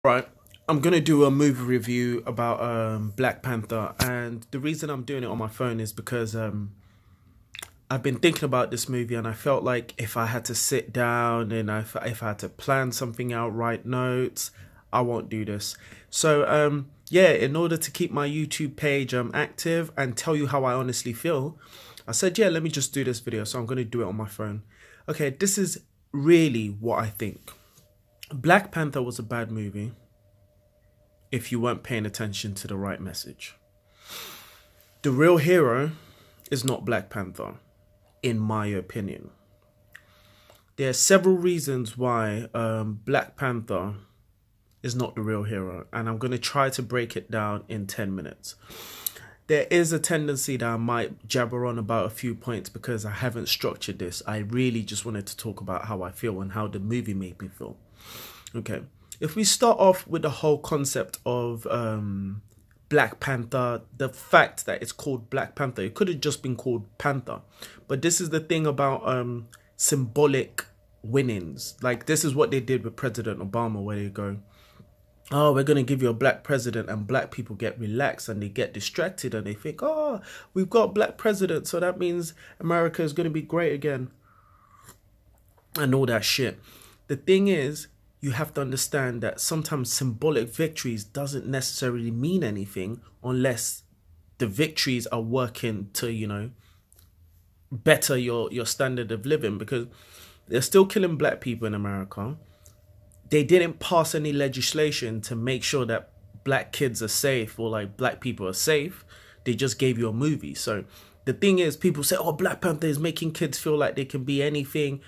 Right, I'm gonna do a movie review about Black Panther, and the reason I'm doing it on my phone is because I've been thinking about this movie, and I felt like if I had to sit down and if I had to plan something out, write notes, I won't do this. So yeah, in order to keep my YouTube page active and tell you how I honestly feel, I said, yeah, let me just do this video. So I'm gonna do it on my phone. Okay, this is really what I think. Black Panther was a bad movie if you weren't paying attention to the right message. The real hero is not Black Panther, in my opinion. There are several reasons why Black Panther is not the real hero, and I'm going to try to break it down in 10 minutes. There is a tendency that I might jabber on about a few points because I haven't structured this. I really just wanted to talk about how I feel and how the movie made me feel. Okay, if we start off with the whole concept of Black Panther, the fact that it's called Black Panther, it could have just been called Panther. But this is the thing about symbolic winnings. Like, this is what they did with President Obama, where they go, oh, we're going to give you a black president, and black people get relaxed and they get distracted and they think, oh, we've got a black president, so that means America is going to be great again and all that shit. The thing is, you have to understand that sometimes symbolic victories doesn't necessarily mean anything unless the victories are working to, you know, better your standard of living, because they're still killing black people in America. They didn't pass any legislation to make sure that black kids are safe or like black people are safe. They just gave you a movie. So the thing is, people say, oh, Black Panther is making kids feel like they can be anything.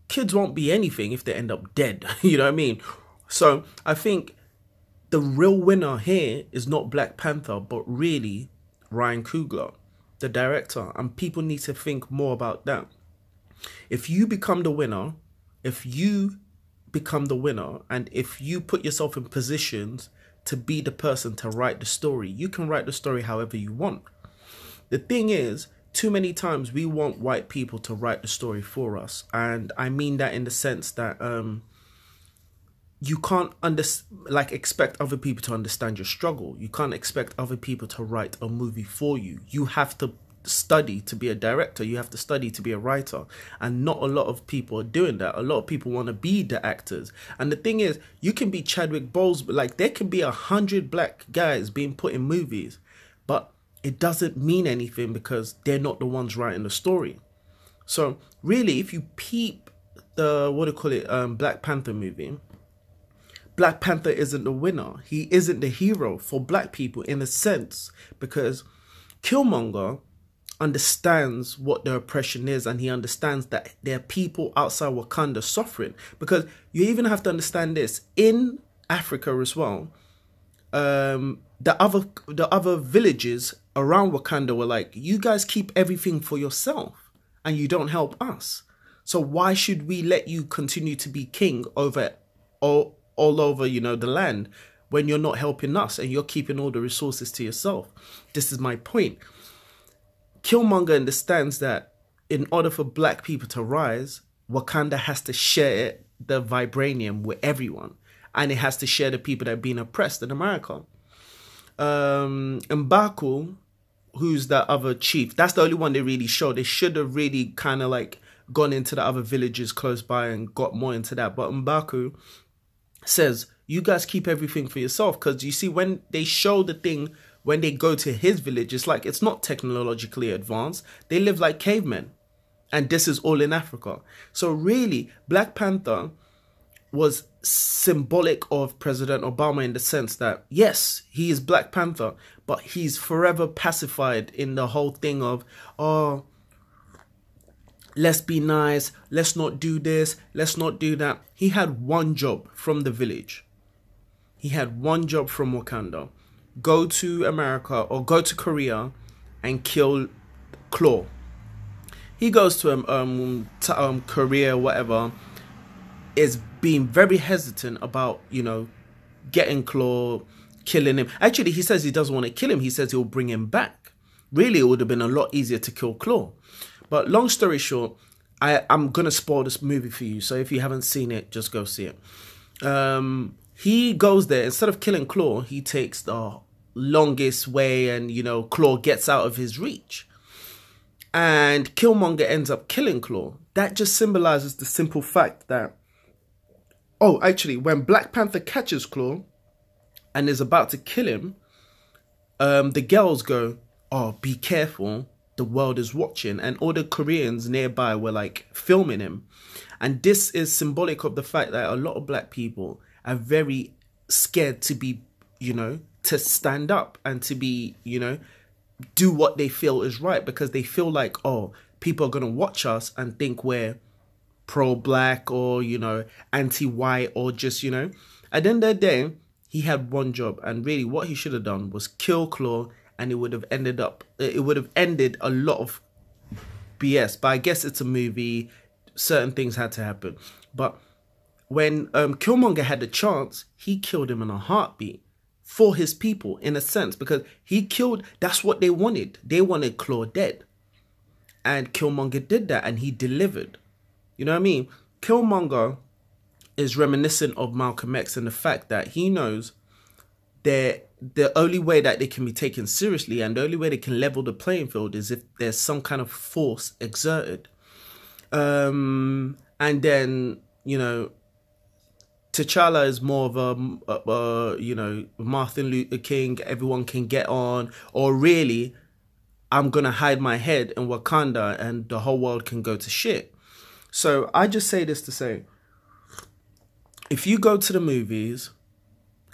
Kids won't be anything if they end up dead. You know what I mean? So I think the real winner here is not Black Panther, but really Ryan Coogler, the director. And people need to think more about that. If you become the winner, and if you put yourself in positions to be the person to write the story, you can write the story however you want. The thing is, too many times we want white people to write the story for us. And I mean that in the sense that you can't expect other people to understand your struggle. You can't expect other people to write a movie for you. You have to study to be a director. You have to study to be a writer. And not a lot of people are doing that. A lot of people want to be the actors. And the thing is, you can be Chadwick Boseman. Like, there can be 100 black guys being put in movies, but it doesn't mean anything because they're not the ones writing the story. So really, if you peep the, Black Panther movie, Black Panther isn't the winner. He isn't the hero for black people in a sense, because Killmonger understands what the oppression is, and he understands that there are people outside Wakanda suffering. Because you even have to understand this, in Africa as well, the other villages around Wakanda were like, you guys keep everything for yourself and you don't help us. So why should we let you continue to be king over all over, you know, the land, when you're not helping us and you're keeping all the resources to yourself? This is my point. Killmonger understands that in order for black people to rise, Wakanda has to share the vibranium with everyone, and it has to share the people that are being oppressed in America. M'Baku, who's the other chief, that's the only one they really show. They should have really kind of like gone into the other villages close by and got more into that. But M'Baku says, you guys keep everything for yourself. Because you see, when they show the thing, when they go to his village, it's like, it's not technologically advanced. They live like cavemen. And this is all in Africa. So really, Black Panther was symbolic of President Obama in the sense that, yes, he is Black Panther, but he's forever pacified in the whole thing of, oh, let's be nice, let's not do this, let's not do that. He had one job from the village. He had one job from Wakanda. Go to America or go to Korea and kill Claw. He goes to Korea, whatever, is being very hesitant about, you know, getting Claw, killing him. Actually, he says he doesn't want to kill him. He says he'll bring him back. Really, it would have been a lot easier to kill Claw. But long story short, I'm going to spoil this movie for you. So if you haven't seen it, just go see it. he goes there, instead of killing Claw, he takes the longest way, and Claw gets out of his reach. And Killmonger ends up killing Claw. That just symbolizes the simple fact that, oh, actually, when Black Panther catches Claw and is about to kill him, the girls go, oh, be careful, the world is watching. And all the Koreans nearby were like filming him. And this is symbolic of the fact that a lot of black people are very scared to be, to stand up and to be, do what they feel is right, because they feel like, oh, people are going to watch us and think we're pro-black or, anti-white, or just, at the end of the day, he had one job, and really what he should have done was kill Claw, and it would have ended a lot of BS. But I guess it's a movie, certain things had to happen. But when Killmonger had the chance, he killed him in a heartbeat for his people, in a sense, because that's what they wanted. They wanted Claw dead. And Killmonger did that, and he delivered. You know what I mean? Killmonger is reminiscent of Malcolm X in the fact that he knows that the only way that they can be taken seriously and the only way they can level the playing field is if there's some kind of force exerted. And then, T'Challa is more of a Martin Luther King, everyone can get on, or really, I'm going to hide my head in Wakanda and the whole world can go to shit. So I just say this to say, if you go to the movies,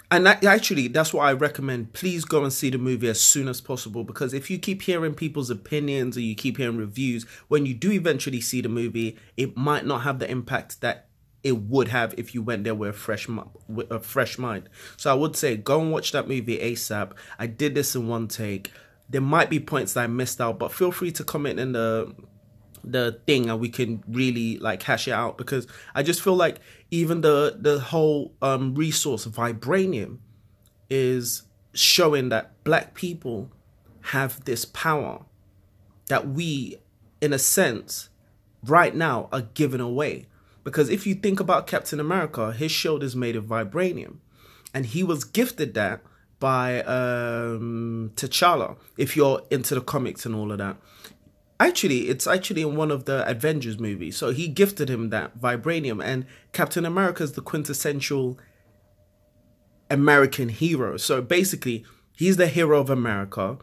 and actually that's what I recommend, please go and see the movie as soon as possible, because if you keep hearing people's opinions or you keep hearing reviews, when you do eventually see the movie, it might not have the impact that it would have if you went there with a fresh mind. So I would say go and watch that movie ASAP. I did this in one take. There might be points that I missed out, but feel free to comment in the thing and we can really like hash it out, because I just feel like even the whole resource vibranium is showing that black people have this power that we, in a sense, right now are giving away. Because if you think about Captain America, his shield is made of vibranium, and he was gifted that by T'Challa, if you're into the comics and all of that. Actually, it's actually in one of the Avengers movies. So he gifted him that vibranium, and Captain America is the quintessential American hero. So basically, he's the hero of America,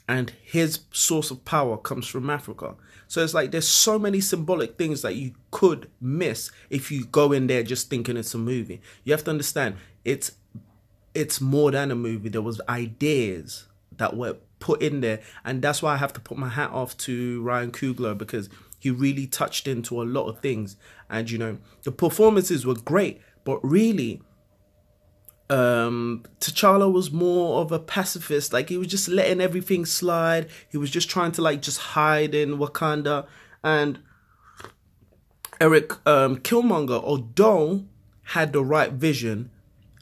and his source of power comes from Africa. So it's like there's so many symbolic things that you could miss if you go in there just thinking it's a movie. You have to understand, it's more than a movie. There was ideas that were put in there, and that's why I have to put my hat off to Ryan Coogler, because he really touched into a lot of things. And the performances were great, but really T'Challa was more of a pacifist. Like, he was just letting everything slide. He was just trying to just hide in Wakanda. And Eric Killmonger, although had the right vision,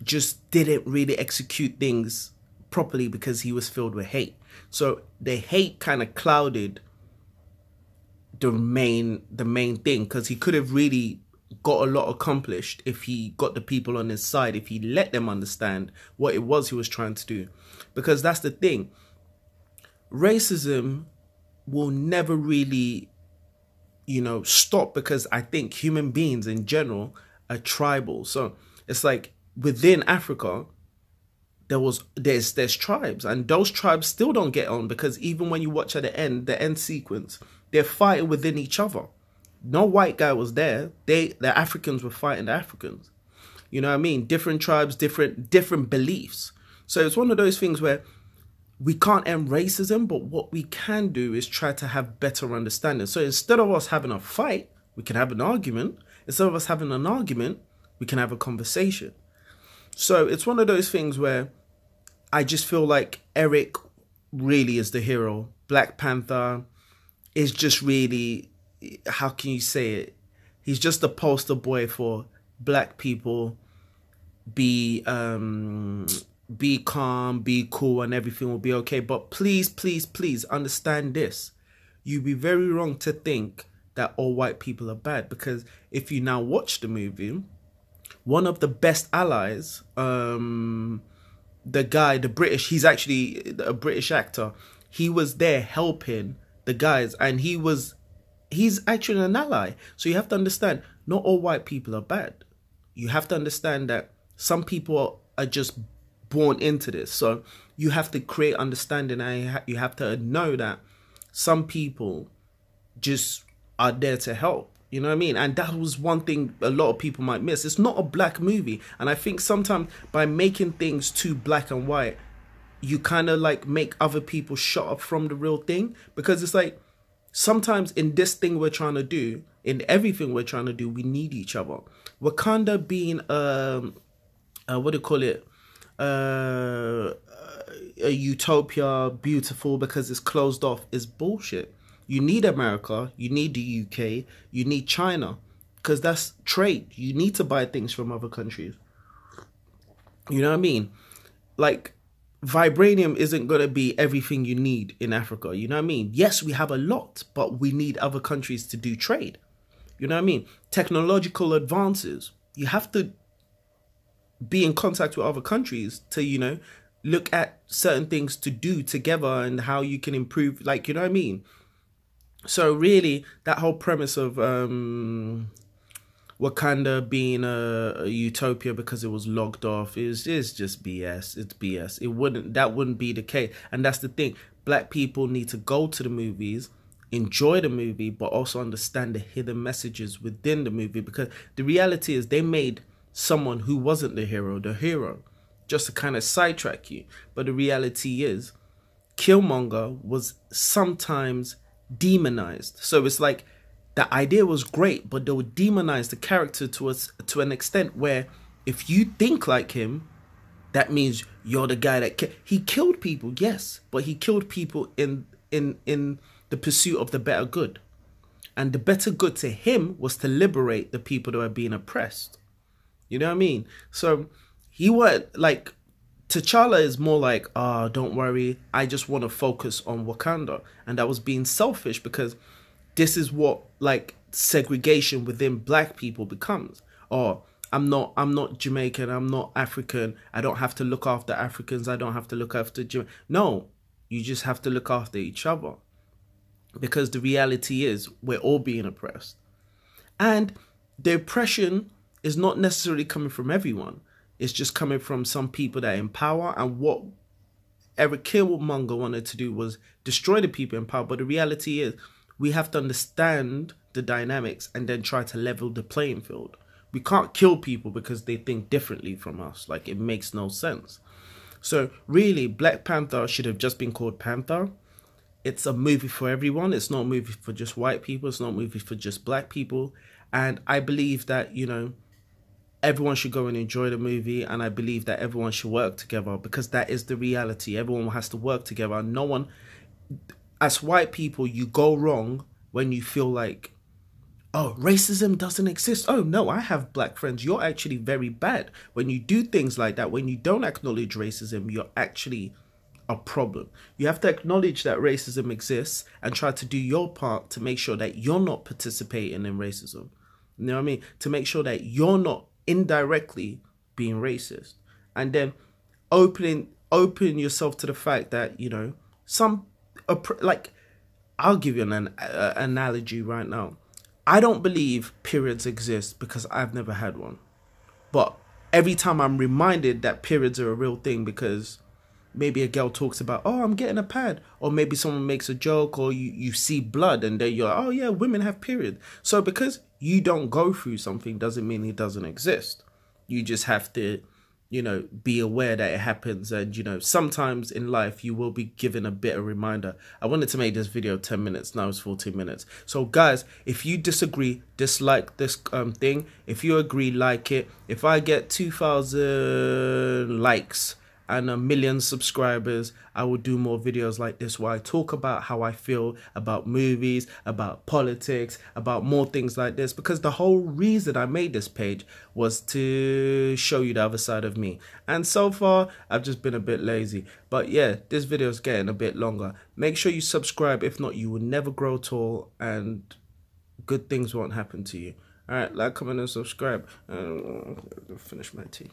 just didn't really execute things properly because he was filled with hate. So the hate kind of clouded the main thing, because he could have really got a lot accomplished if he got the people on his side, if he let them understand what it was he was trying to do. Because that's the thing, racism will never really stop, because I think human beings in general are tribal. So it's like within Africa there's tribes, and those tribes still don't get on, because even when you watch at the end sequence, they're fighting within each other. No white guy was there. The Africans were fighting the Africans. You know what I mean? Different tribes, different beliefs. So it's one of those things where we can't end racism, but what we can do is try to have better understanding. So instead of us having a fight, we can have an argument. Instead of us having an argument, we can have a conversation. So it's one of those things where I just feel like Eric really is the hero. Black Panther is just really, how can you say it? He's just a poster boy for black people. Be calm, be cool, and everything will be okay. But please, please, please understand this. You'd be very wrong to think that all white people are bad, because if you now watch the movie, one of the best allies, the guy, the British, he's actually a British actor. He was there helping the guys, and he's actually an ally. So you have to understand, not all white people are bad. You have to understand that some people are just born into this. So you have to create understanding, and you have to know that some people just are there to help. You know what I mean? And that was one thing a lot of people might miss. It's not a black movie. And I think sometimes by making things too black and white, you kind of like make other people shut up from the real thing. Because it's like, sometimes in this thing we're trying to do, in everything we're trying to do, we need each other. Wakanda being, what do you call it? A utopia, beautiful because it's closed off, is bullshit. You need America, you need the UK, you need China, because that's trade. You need to buy things from other countries. You know what I mean? Like, vibranium isn't going to be everything you need in Africa. You know what I mean? Yes, we have a lot, but we need other countries to do trade. You know what I mean? Technological advances. You have to be in contact with other countries to, you know, look at certain things to do together and how you can improve. Like, you know what I mean? So really, that whole premise of Wakanda being a utopia because it was logged off is just BS. It's BS. That wouldn't be the case. And that's the thing. Black people need to go to the movies, enjoy the movie, but also understand the hidden messages within the movie, because the reality is they made someone who wasn't the hero, just to kind of sidetrack you. But the reality is Killmonger was sometimes demonized. So it's like the idea was great, but they would demonize the character to an extent where if you think like him, that means you're the guy that he killed people. Yes, but he killed people in the pursuit of the better good, and the better good to him was to liberate the people that were being oppressed. You know what I mean? So he was like, T'Challa is more like, don't worry, I just want to focus on Wakanda. And that was being selfish, because this is what like segregation within black people becomes. Oh, I'm not Jamaican, I'm not African, I don't have to look after Africans, I don't have to look after No, you just have to look after each other. Because the reality is we're all being oppressed. And the oppression is not necessarily coming from everyone. It's just coming from some people that are in power. And what Eric Killmonger wanted to do was destroy the people in power. But the reality is we have to understand the dynamics and then try to level the playing field. We can't kill people because they think differently from us. Like, it makes no sense. So really, Black Panther should have just been called Panther. It's a movie for everyone. It's not a movie for just white people. It's not a movie for just black people. And I believe that, you know, everyone should go and enjoy the movie, and I believe that everyone should work together, because that is the reality. Everyone has to work together. No one, as white people, you go wrong when you feel like, oh, racism doesn't exist. Oh, no, I have black friends. You're actually very bad. When you do things like that, when you don't acknowledge racism, you're actually a problem. You have to acknowledge that racism exists and try to do your part to make sure that you're not participating in racism. You know what I mean? To make sure that you're not indirectly being racist, and then open yourself to the fact that, you know, like, I'll give you an analogy right now. I don't believe periods exist because I've never had one, but every time I'm reminded that periods are a real thing, because maybe a girl talks about, oh, I'm getting a pad, or maybe someone makes a joke, or you see blood and then you're like, oh yeah, women have periods. So because you don't go through something doesn't mean it doesn't exist. You just have to, you know, be aware that it happens. And, you know, sometimes in life you will be given a bit of reminder. I wanted to make this video 10 minutes, now it's 14 minutes. So guys, if you disagree, dislike this thing. If you agree, like it. If I get 2,000 likes and 1 million subscribers, I will do more videos like this where I talk about how I feel about movies, about politics, about more things like this, because the whole reason I made this page was to show you the other side of me. And so far, I've just been a bit lazy. But yeah, this video is getting a bit longer. Make sure you subscribe. If not, you will never grow tall and good things won't happen to you. All right, like, comment, and subscribe. Finish my tea.